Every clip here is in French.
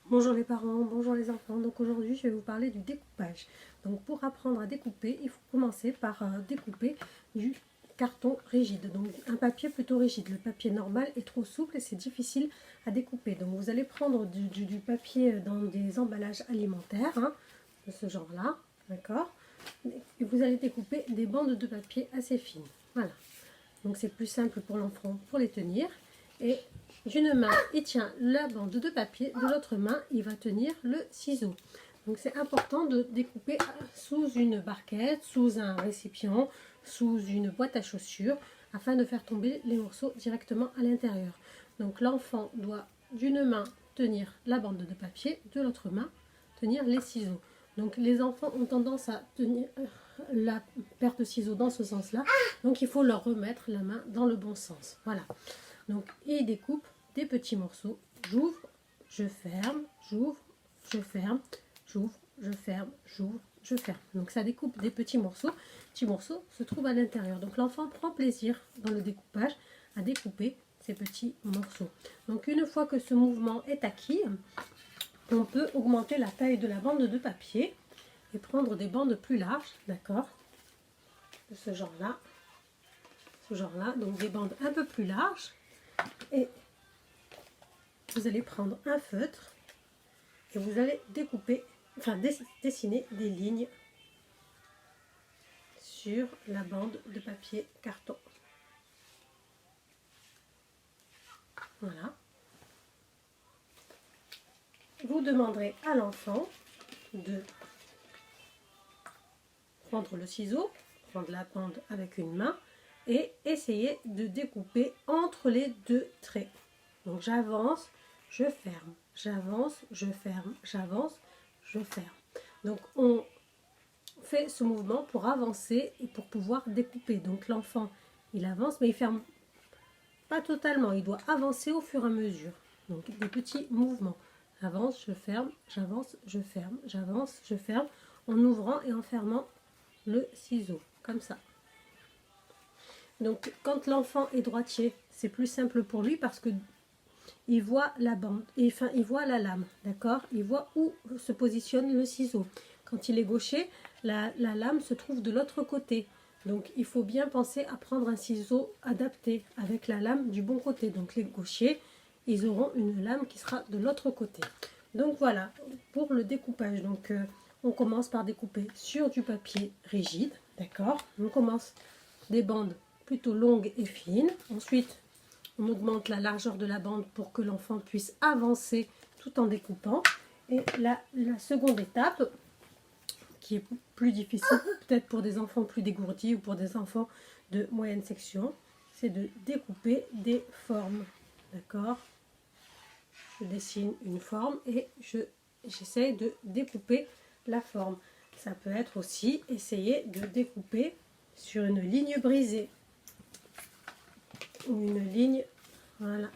Bonjour les parents, bonjour les enfants. Donc aujourd'hui je vais vous parler du découpage. Donc pour apprendre à découper, il faut commencer par découper du carton rigide. Donc un papier plutôt rigide. Le papier normal est trop souple et c'est difficile à découper. Donc vous allez prendre du papier dans des emballages alimentaires, de ce genre-là, d'accord. Et vous allez découper des bandes de papier assez fines. Voilà. Donc c'est plus simple pour l'enfant pour les tenir. Et d'une main, il tient la bande de papier, de l'autre main, il va tenir le ciseau. Donc c'est important de découper sous une barquette, sous un récipient, sous une boîte à chaussures, afin de faire tomber les morceaux directement à l'intérieur. Donc l'enfant doit d'une main tenir la bande de papier, de l'autre main tenir les ciseaux. Donc les enfants ont tendance à tenir la paire de ciseaux dans ce sens-là, donc il faut leur remettre la main dans le bon sens. Voilà. Donc ils découpent des petits morceaux. J'ouvre, je ferme, j'ouvre, je ferme, j'ouvre, je ferme, j'ouvre, je ferme. Donc ça découpe des petits morceaux. Petits morceaux se trouvent à l'intérieur. Donc l'enfant prend plaisir dans le découpage à découper ces petits morceaux. Donc une fois que ce mouvement est acquis, on peut augmenter la taille de la bande de papier et prendre des bandes plus larges, d'accord, de ce genre-là, donc des bandes un peu plus larges. Et vous allez prendre un feutre et vous allez découper, enfin dessiner des lignes sur la bande de papier carton. Voilà. Vous demanderez à l'enfant de prendre le ciseau, prendre la bande avec une main et essayer de découper entre les deux traits. Donc j'avance, je ferme, j'avance, je ferme, j'avance, je ferme. Donc on fait ce mouvement pour avancer et pour pouvoir découper. Donc l'enfant, il avance, mais il ferme pas totalement. Il doit avancer au fur et à mesure. Donc des petits mouvements. J'avance, je ferme, j'avance, je ferme, j'avance, je ferme, en ouvrant et en fermant le ciseau, comme ça. Donc quand l'enfant est droitier, c'est plus simple pour lui parce que il voit la bande, enfin il voit la lame, d'accord. Il voit où se positionne le ciseau. Quand il est gaucher, la lame se trouve de l'autre côté. Donc il faut bien penser à prendre un ciseau adapté avec la lame du bon côté. Donc les gauchers, ils auront une lame qui sera de l'autre côté. Donc voilà, pour le découpage. Donc on commence par découper sur du papier rigide, d'accord. On commence des bandes plutôt longues et fines. Ensuite, on augmente la largeur de la bande pour que l'enfant puisse avancer tout en découpant. Et la seconde étape, qui est plus difficile peut-être pour des enfants plus dégourdis ou pour des enfants de moyenne section, c'est de découper des formes. D'accord? Je dessine une forme et j'essaie de découper la forme. Ça peut être aussi essayer de découper sur une ligne brisée. Ou une ligne, voilà.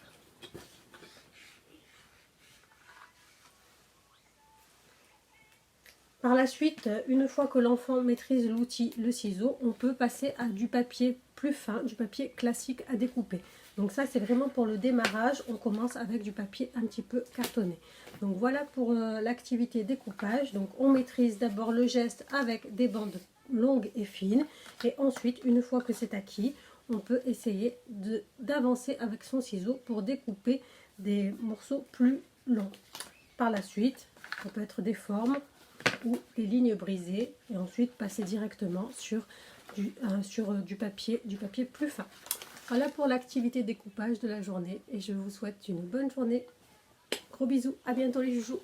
Par la suite, une fois que l'enfant maîtrise l'outil, le ciseau, on peut passer à du papier plus fin, du papier classique à découper. Donc ça, c'est vraiment pour le démarrage. On commence avec du papier un petit peu cartonné. Donc voilà pour l'activité découpage. Donc on maîtrise d'abord le geste avec des bandes longues et fines. Et ensuite, une fois que c'est acquis, on peut essayer d'avancer avec son ciseau pour découper des morceaux plus longs. Par la suite, ça peut être des formes ou les lignes brisées et ensuite passer directement sur du papier plus fin. Voilà pour l'activité découpage de la journée et je vous souhaite une bonne journée. Gros bisous, à bientôt les joujoux.